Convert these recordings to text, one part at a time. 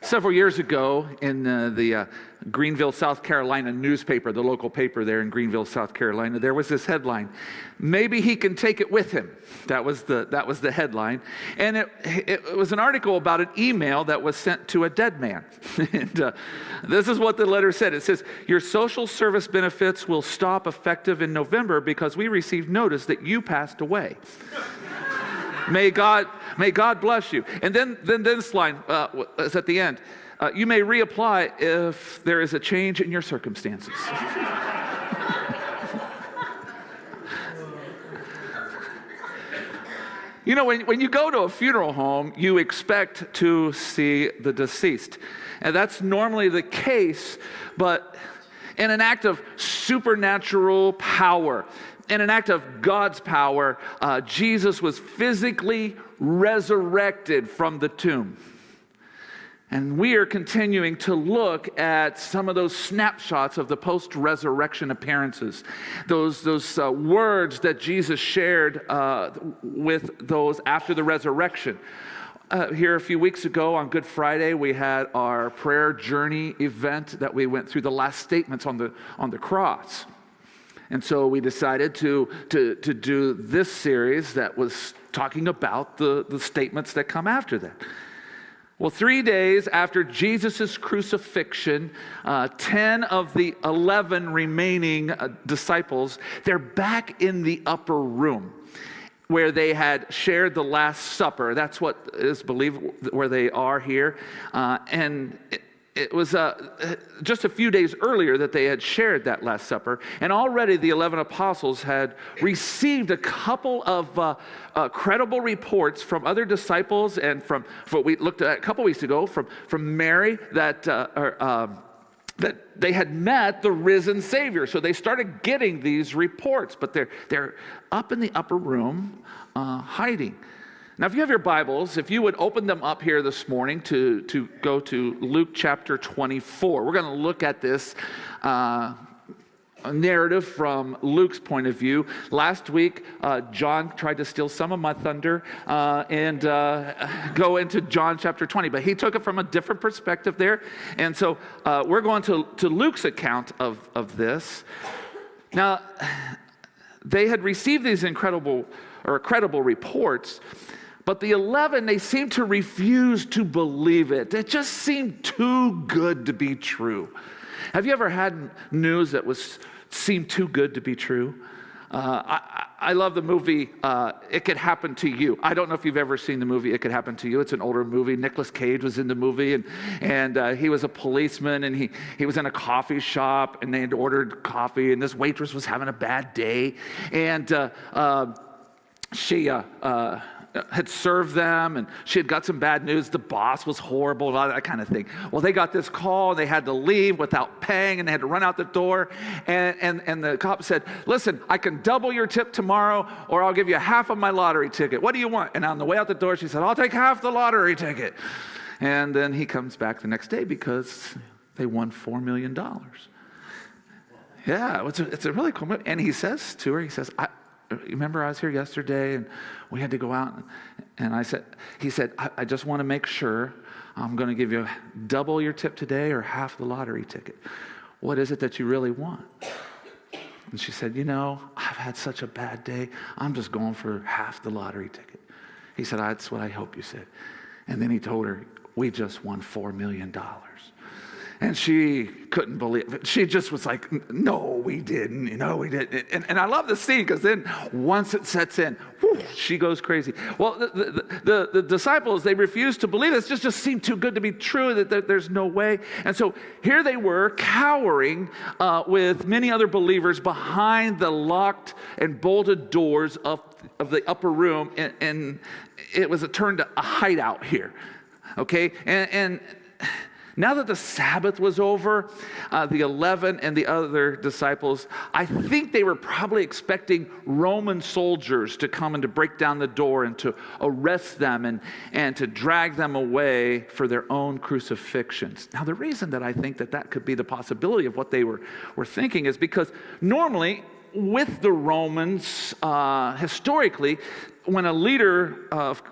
Several years ago in the Greenville, South Carolina newspaper, the local paper there in Greenville, South Carolina, there was this headline, "Maybe he can take it with him." That was the headline. And it was an article about an email that was sent to a dead man. And this is what the letter said. It says, "Your social service benefits will stop effective in November because we received notice that you passed away. May God bless you." And then this line is at the end. "You may reapply if there is a change in your circumstances." You know, when you go to a funeral home, you expect to see the deceased. And that's normally the case, but in an act of supernatural power, in an act of God's power, Jesus was physically resurrected from the tomb. And we are continuing to look at some of those snapshots of the post-resurrection appearances, those words that Jesus shared with those after the resurrection. Here a few weeks ago on Good Friday, we had our prayer journey event that we went through the last statements on the cross. And so we decided to do this series that was talking about the statements that come after that. Well, 3 days after Jesus' crucifixion, 10 of the 11 remaining disciples, they're back in the upper room where they had shared the Last Supper. That's what is believed where they are here. And it was just a few days earlier that they had shared that Last Supper, and already the 11 apostles had received a couple of credible reports from other disciples and from what we looked at a couple weeks ago from Mary that they had met the risen Savior. So they started getting these reports, but they're up in the upper room hiding. Now, if you have your Bibles, if you would open them up here this morning to go to Luke chapter 24. We're going to look at this narrative from Luke's point of view. Last week, John tried to steal some of my thunder and go into John chapter 20, but he took it from a different perspective there. And so we're going to Luke's account of this. Now, they had received these credible reports, but the 11, they seemed to refuse to believe it. It just seemed too good to be true. Have you ever had news that seemed too good to be true? I love the movie It Could Happen to You. I don't know if you've ever seen the movie It Could Happen to You. It's an older movie. Nicolas Cage was in the movie, and he was a policeman, and he was in a coffee shop, and they had ordered coffee, and this waitress was having a bad day, and she had served them, and she had got some bad news. The boss was horrible and all that kind of thing. Well, they got this call. They had to leave without paying, and they had to run out the door. And the cop said, "Listen, I can double your tip tomorrow, or I'll give you half of my lottery ticket. What do you want?" And on the way out the door, she said, "I'll take half the lottery ticket." And then he comes back the next day because they won $4 million. Yeah, it's a really cool movie. And he says to her, "Remember I was here yesterday and we had to go out," and he said, I just want to make sure I'm going to give you double your tip today or half the lottery ticket. What is it that you really want?" And she said, "I've had such a bad day. I'm just going for half the lottery ticket." He said, "That's what I hope you said." And then he told her, "We just won $4 million. And she couldn't believe it. She just was like, "No, we didn't. No, we didn't." And I love the scene because then once it sets in, whew, she goes crazy. Well, the disciples, they refused to believe this. It just seemed too good to be true that there's no way. And so here they were cowering with many other believers behind the locked and bolted doors of the upper room. And it was turned to a hideout here. Okay? And now that the Sabbath was over, the 11 and the other disciples, I think they were probably expecting Roman soldiers to come and to break down the door and to arrest them and to drag them away for their own crucifixions. Now, the reason that I think that could be the possibility of what they were thinking is because normally with the Romans, historically, when a leader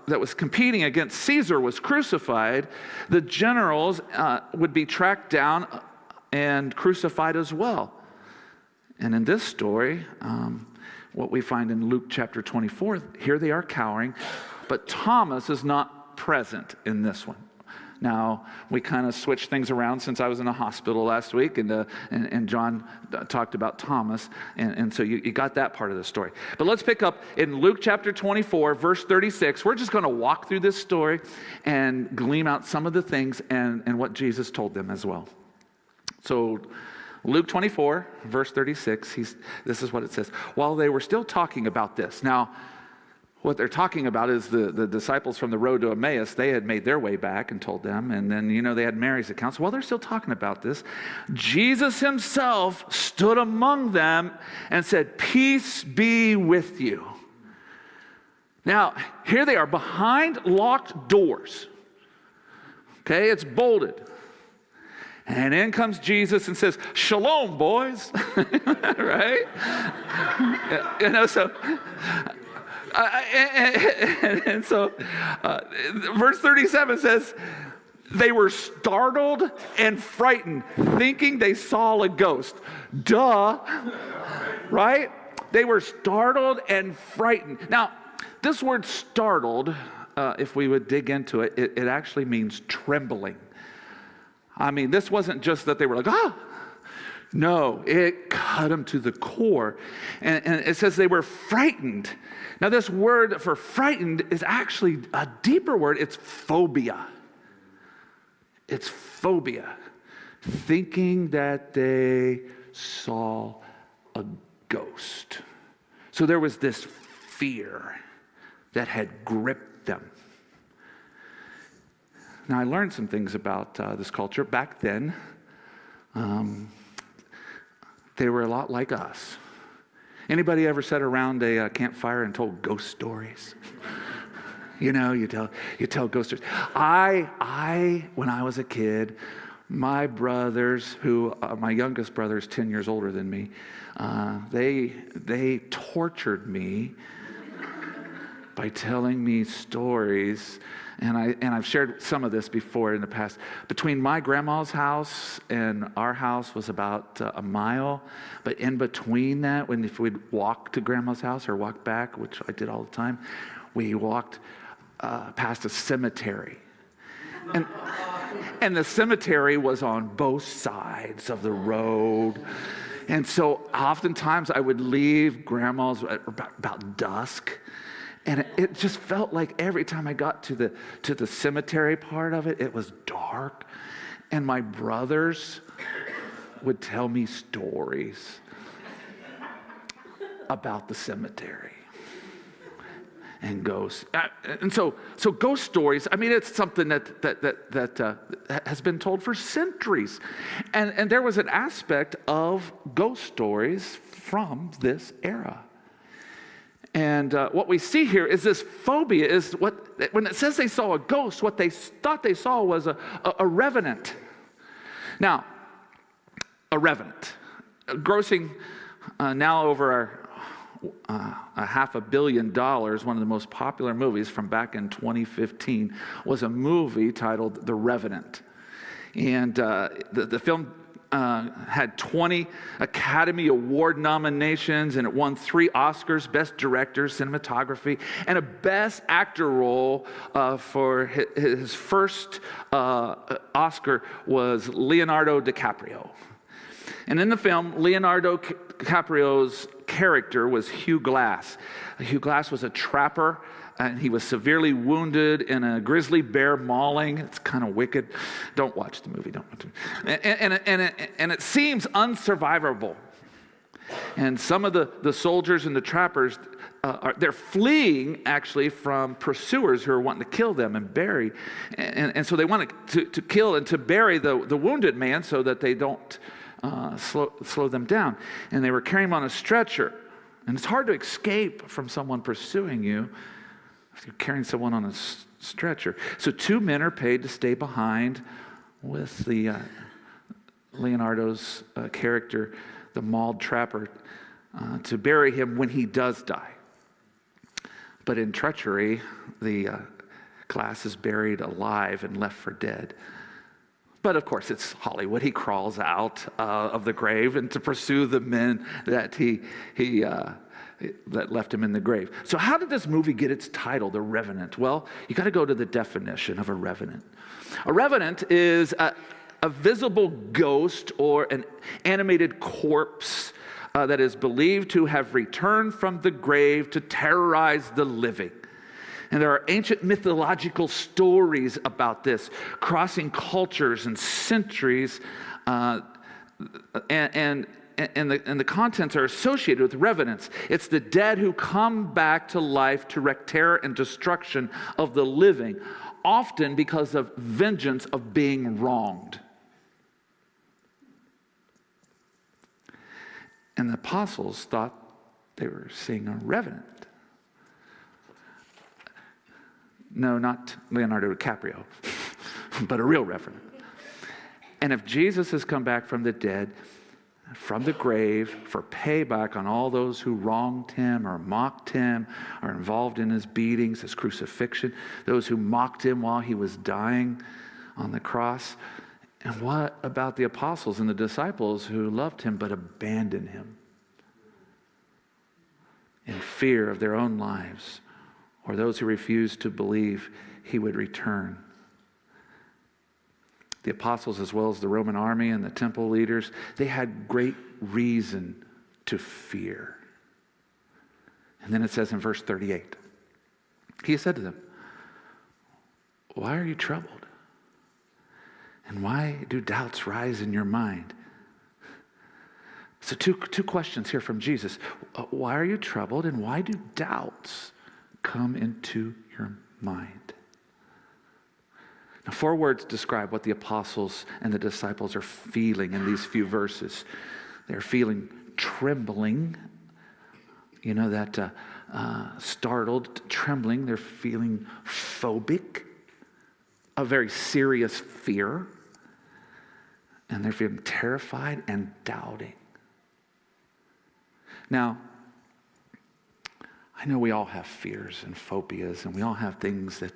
that was competing against Caesar was crucified, the generals would be tracked down and crucified as well. And in this story, what we find in Luke chapter 24, here they are cowering, but Thomas is not present in this one. Now, we kind of switched things around since I was in the hospital last week, and John talked about Thomas, and so you got that part of the story. But let's pick up in Luke chapter 24, verse 36. We're just going to walk through this story and glean out some of the things and what Jesus told them as well. So Luke 24, verse 36, this is what it says. While they were still talking about this. Now, what they're talking about is the disciples from the road to Emmaus. They had made their way back and told them. And then, they had Mary's account. So while they're still talking about this, Jesus himself stood among them and said, "Peace be with you." Now, here they are behind locked doors. Okay, it's bolted. And in comes Jesus and says, "Shalom, boys." Right? So... So, verse 37 says, they were startled and frightened, thinking they saw a ghost. Duh, right? They were startled and frightened. Now, this word startled, if we would dig into it, it actually means trembling. I mean, this wasn't just that they were like, ah. No, it cut them to the core. And it says they were frightened. Now, this word for frightened is actually a deeper word. It's phobia. It's phobia. Thinking that they saw a ghost. So there was this fear that had gripped them. Now, I learned some things about this culture. Back then, they were a lot like us. Anybody ever sat around a campfire and told ghost stories? You tell ghost stories. I, when I was a kid, my brothers, my youngest brother is 10 years older than me, they tortured me by telling me stories. And I've shared some of this before in the past. Between my grandma's house and our house was about a mile. But in between that, if we'd walk to grandma's house or walk back, which I did all the time, we walked past a cemetery. And the cemetery was on both sides of the road. And so oftentimes I would leave grandma's at about dusk. And it just felt like every time I got to the cemetery part of it, it was dark. And my brothers would tell me stories about the cemetery and ghosts. And so ghost stories, I mean, it's something that has been told for centuries. And there was an aspect of ghost stories from this era. And what we see here is this phobia is when it says they saw a ghost, what they thought they saw was a revenant. Now, a revenant, grossing now over $500 million, one of the most popular movies from back in 2015 was a movie titled The Revenant. And the film had 20 Academy Award nominations, and it won 3 Oscars, Best Director, Cinematography, and a Best Actor role for his first Oscar was Leonardo DiCaprio. And in the film, Leonardo DiCaprio's character was Hugh Glass. Hugh Glass was a trapper, and he was severely wounded in a grizzly bear mauling. It's kind of wicked. Don't watch the movie. Don't watch it. And it seems unsurvivable. And some of the soldiers and the trappers, they're fleeing actually from pursuers who are wanting to kill them and bury. And so they want to kill and to bury the wounded man so that they don't slow them down. And they were carrying him on a stretcher. And it's hard to escape from someone pursuing you if you're carrying someone on a stretcher. So 2 men are paid to stay behind with the Leonardo's character, the mauled trapper, to bury him when he does die. But in treachery, the class is buried alive and left for dead. But of course, it's Hollywood. He crawls out of the grave and to pursue the men that that left him in the grave. So how did this movie get its title, The Revenant? Well, you got to go to the definition of a revenant. A revenant is a visible ghost or an animated corpse that is believed to have returned from the grave to terrorize the living. And there are ancient mythological stories about this, crossing cultures and centuries, and the contents are associated with revenants. It's the dead who come back to life to wreak terror and destruction of the living, often because of vengeance of being wronged. And the apostles thought they were seeing a revenant. No, not Leonardo DiCaprio, but a real revenant. And if Jesus has come back from the dead, from the grave, for payback on all those who wronged him or mocked him, or involved in his beatings, his crucifixion, those who mocked him while he was dying on the cross, and what about the apostles and the disciples who loved him but abandoned him in fear of their own lives, or those who refused to believe he would return? The apostles, as well as the Roman army and the temple leaders, they had great reason to fear. And then it says in verse 38, he said to them, "Why are you troubled? And why do doubts rise in your mind?" So two questions here from Jesus. Why are you troubled, and why do doubts come into your mind? Now, 4 words describe what the apostles and the disciples are feeling in these few verses. They're feeling trembling, that startled, trembling. They're feeling phobic, a very serious fear. And they're feeling terrified and doubting. Now, I know we all have fears and phobias, and we all have things that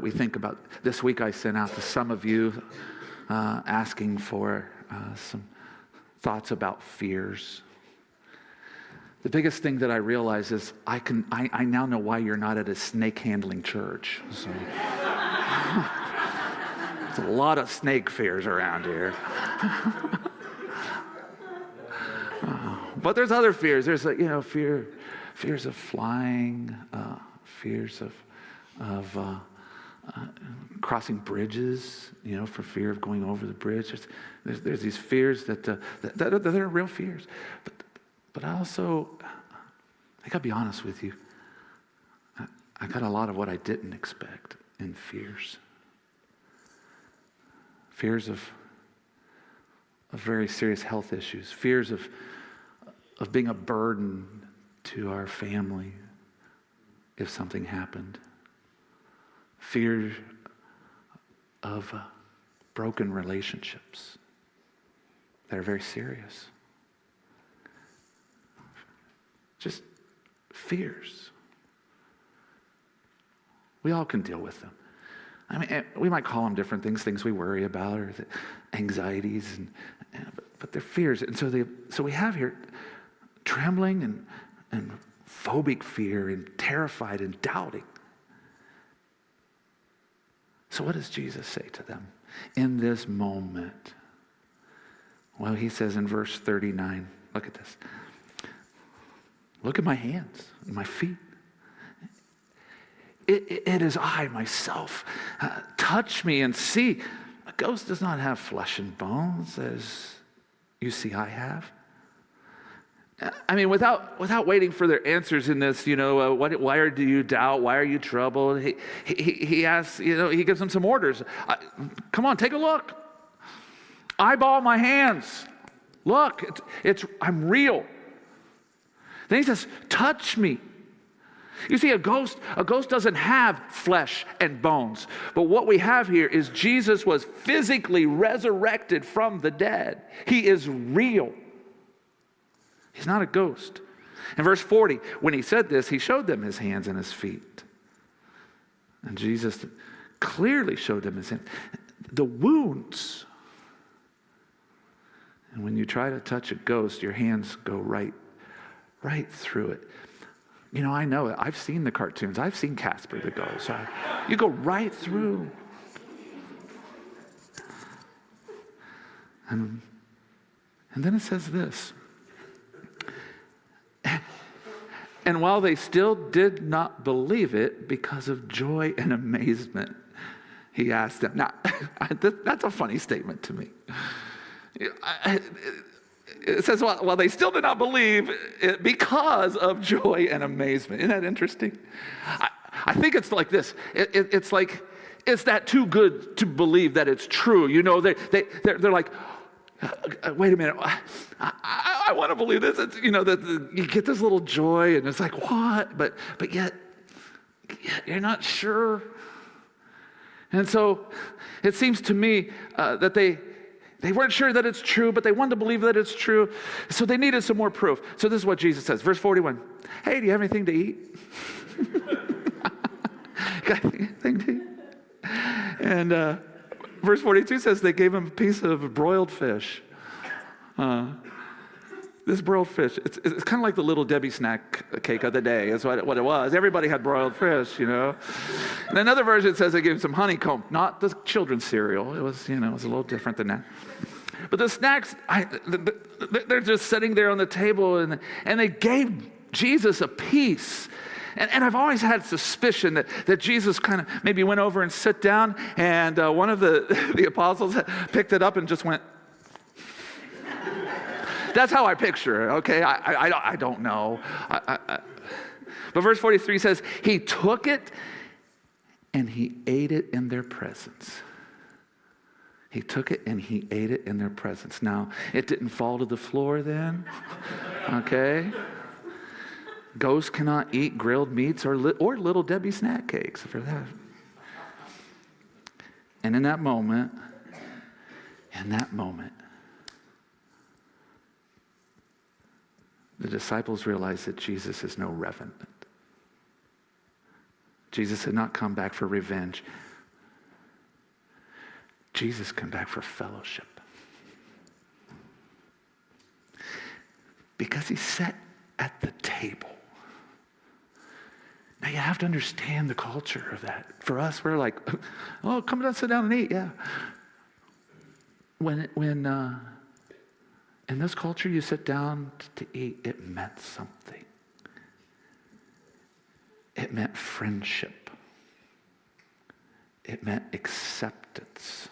we think about. This week I sent out to some of you asking for some thoughts about fears. The biggest thing that I realize is I now know why you're not at a snake handling church. So there's a lot of snake fears around here. But there's other fears. There's fears of flying, fears of crossing bridges, for fear of going over the bridge. There's these fears that are real fears. But I gotta be honest with you. I got a lot of what I didn't expect in fears. Fears of very serious health issues. Fears of being a burden to our family if something happened. Fear of broken relationships that are very serious. Just fears. We all can deal with them. I mean, we might call them different things we worry about, or anxieties, but they're fears. And so we have here trembling and phobic fear and terrified and doubting. So what does Jesus say to them in this moment? Well, he says in verse 39, look at this. Look at my hands and my feet. It is I myself. Touch me and see. A ghost does not have flesh and bones as you see I have. I mean, without waiting for their answers in this, why do you doubt? Why are you troubled? He asks, he gives them some orders. Come on, take a look. Eyeball my hands. Look, I'm real. Then he says, touch me. You see, a ghost doesn't have flesh and bones. But what we have here is Jesus was physically resurrected from the dead. He is real. He's not a ghost. In verse 40, when he said this, he showed them his hands and his feet. And Jesus clearly showed them his hands. The wounds. And when you try to touch a ghost, your hands go right through it. You know, I know it. I've seen the cartoons. I've seen Casper the Ghost. You go right through. And then it says this. And while they still did not believe it because of joy and amazement, he asked them. Now, that's a funny statement to me. It says, while they still did not believe it because of joy and amazement. Isn't that interesting? I think it's like this. It's like, it's that too good to believe that it's true. You know, they're like, wait a minute, I want to believe this. It's, you know, that you get this little joy, and it's like, what? But yet you're not sure. And so it seems to me that they weren't sure that it's true, but they wanted to believe that it's true. So they needed some more proof. So this is what Jesus says, verse 41. Hey, do you have anything to eat? Got anything to eat? And verse 42 says they gave him a piece of broiled fish. This broiled fish, it's kind of like the Little Debbie snack cake of the day. That's what it was. Everybody had broiled fish, you know. And another version says they gave him some honeycomb, not the children's cereal. It was, you know, it was a little different than that. But the snacks, they're just sitting there on the table, and they gave Jesus a piece. And I've always had suspicion that Jesus kind of maybe went over and sat down, and one of the apostles picked it up and just went. That's how I picture it, okay? I don't know. But verse 43 says, he took it and he ate it in their presence. He took it and he ate it in their presence. Now, it didn't fall to the floor then, okay? Ghosts cannot eat grilled meats or Little Debbie snack cakes for that. And in that moment, the disciples realized that Jesus is no revenant. Jesus had not come back for revenge. Jesus came back for fellowship. Because he sat at the table. Now you have to understand the culture of that. For us, we're like, oh, come down, sit down and eat, yeah. When in this culture you sit down to eat, it meant something. It meant friendship. It meant acceptance.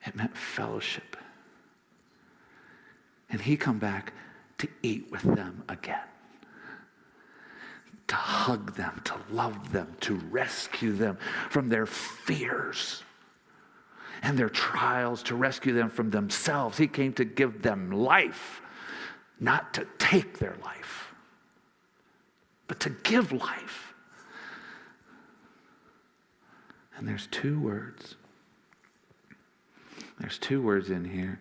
It meant fellowship. And he come back to eat with them again. To hug them, to love them, to rescue them from their fears and their trials, to rescue them from themselves. He came to give them life, not to take their life, but to give life. And there's two words. There's two words in here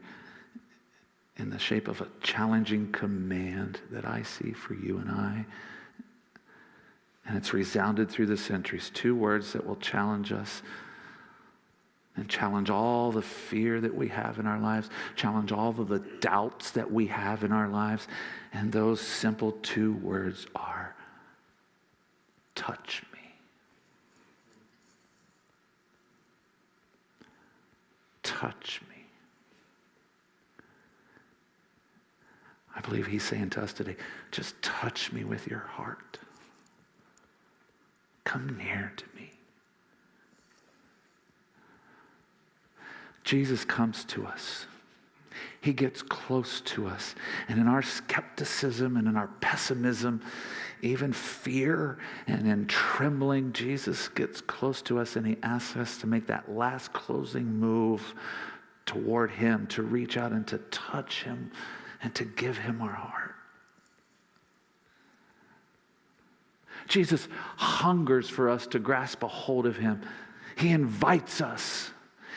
in the shape of a challenging command that I see for you and I. And it's resounded through the centuries. Two words that will challenge us and challenge all the fear that we have in our lives, challenge all of the doubts that we have in our lives. And those simple two words are, touch me. Touch me. I believe he's saying to us today, just touch me with your heart. Come near to me. Jesus comes to us. He gets close to us. And in our skepticism and in our pessimism, even fear and in trembling, Jesus gets close to us and he asks us to make that last closing move toward him, to reach out and to touch him and to give him our heart. Jesus hungers for us to grasp a hold of him. He invites us.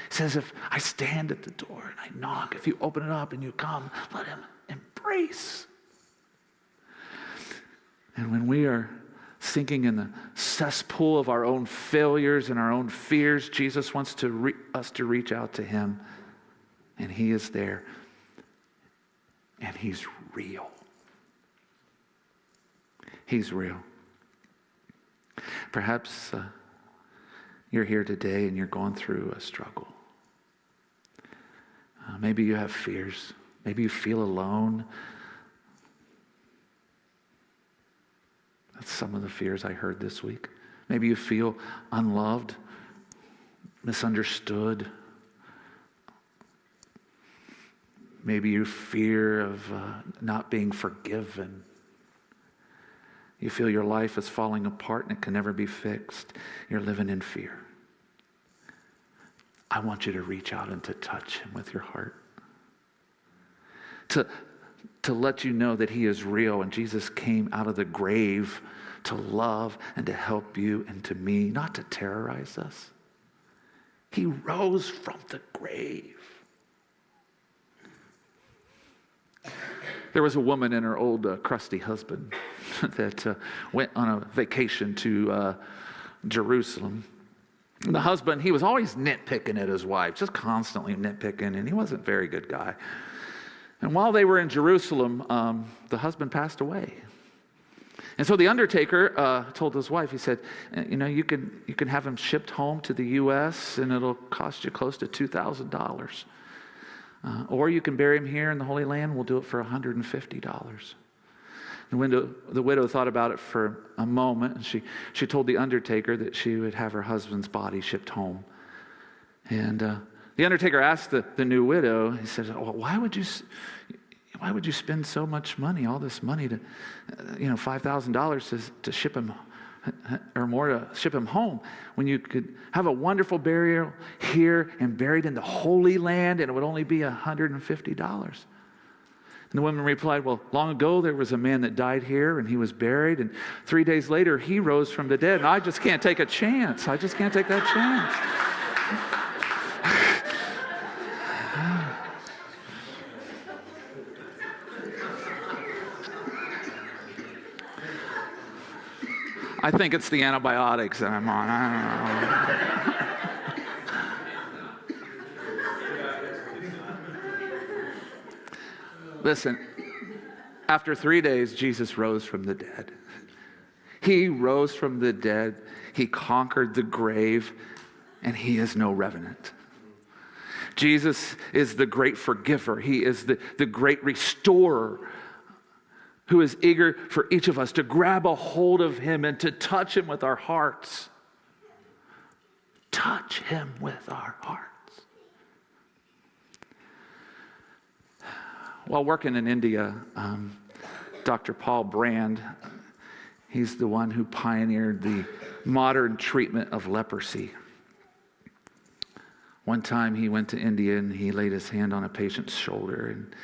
He says, if I stand at the door and I knock, if you open it up and you come, let him embrace. And when we are sinking in the cesspool of our own failures and our own fears, Jesus wants us to reach out to him. And he is there. And he's real. He's real. Perhaps you're here today and you're going through a struggle. Maybe you have fears. Maybe you feel alone. That's some of the fears I heard this week. Maybe you feel unloved, misunderstood. Maybe you fear of not being forgiven. You feel your life is falling apart and it can never be fixed. You're living in fear. I want you to reach out and to touch him with your heart. To let you know that he is real and Jesus came out of the grave to love and to help you and to me, not to terrorize us. He rose from the grave. There was a woman and her old crusty husband that went on a vacation to Jerusalem. And the husband, he was always nitpicking at his wife, just constantly nitpicking, and he wasn't a very good guy. And while they were in Jerusalem, the husband passed away. And so the undertaker told his wife, he said, you can have him shipped home to the U.S. and it'll cost you close to $2,000. Or you can bury him here in the Holy Land. We'll do it for $150. The widow thought about it for a moment, and she told the undertaker that she would have her husband's body shipped home. And the undertaker asked the new widow, he said, well, why would you spend so much money, all this money to, $5,000 to ship him or more to ship him home when you could have a wonderful burial here and buried in the Holy Land and it would only be $150? And the woman replied, well, long ago there was a man that died here and he was buried, and 3 days later he rose from the dead, and I just can't take a chance. I just can't take that chance. I think it's the antibiotics that I'm on. I don't know. Listen, after 3 days, Jesus rose from the dead. He rose from the dead. He conquered the grave, and he is no revenant. Jesus is the great forgiver. He is the great restorer who is eager for each of us to grab a hold of him and to touch him with our hearts. Touch him with our hearts. While working in India, Dr. Paul Brand, he's the one who pioneered the modern treatment of leprosy. One time he went to India and he laid his hand on a patient's shoulder, and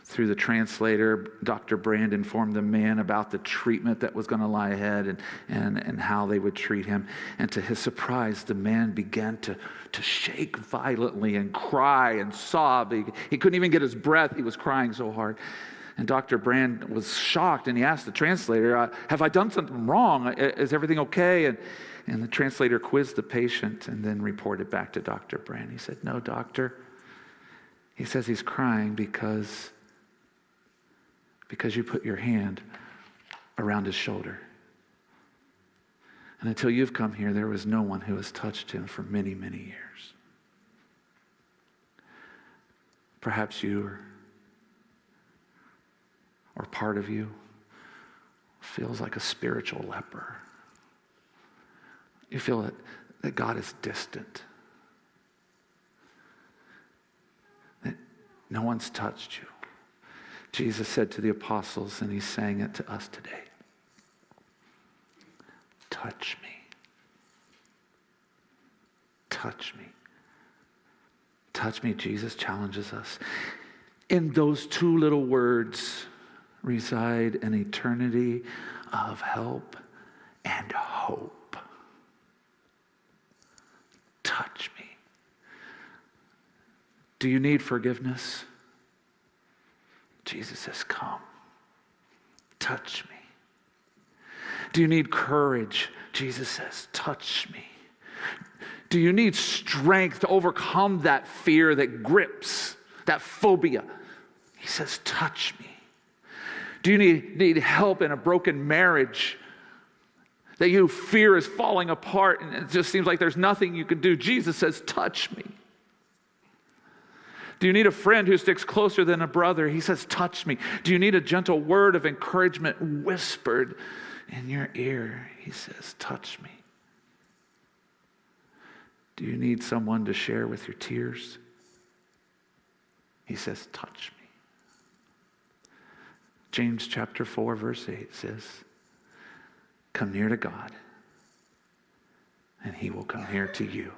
through the translator, Dr. Brand informed the man about the treatment that was going to lie ahead and how they would treat him. And to his surprise, the man began to shake violently and cry and sob. He couldn't even get his breath. He was crying so hard. And Dr. Brand was shocked, and he asked the translator, have I done something wrong? Is everything okay? And the translator quizzed the patient and then reported back to Dr. Brand. He said, no, doctor. He says he's crying because you put your hand around his shoulder. And until you've come here, there was no one who has touched him for many, many years. Perhaps you or part of you feels like a spiritual leper. You feel that God is distant, that no one's touched you. Jesus said to the apostles, and he's saying it to us today, touch me. Touch me. Touch me, Jesus challenges us. In those two little words reside an eternity of help and hope. Touch me. Do you need forgiveness? Jesus says, come, touch me. Do you need courage? Jesus says, touch me. Do you need strength to overcome that fear that grips, that phobia? He says, touch me. Do you need help in a broken marriage that you fear is falling apart and it just seems like there's nothing you can do? Jesus says, touch me. Do you need a friend who sticks closer than a brother? He says, touch me. Do you need a gentle word of encouragement whispered in your ear? He says, touch me. Do you need someone to share with your tears? He says, touch me. James chapter 4, verse 8 says, come near to God, and he will come near to you.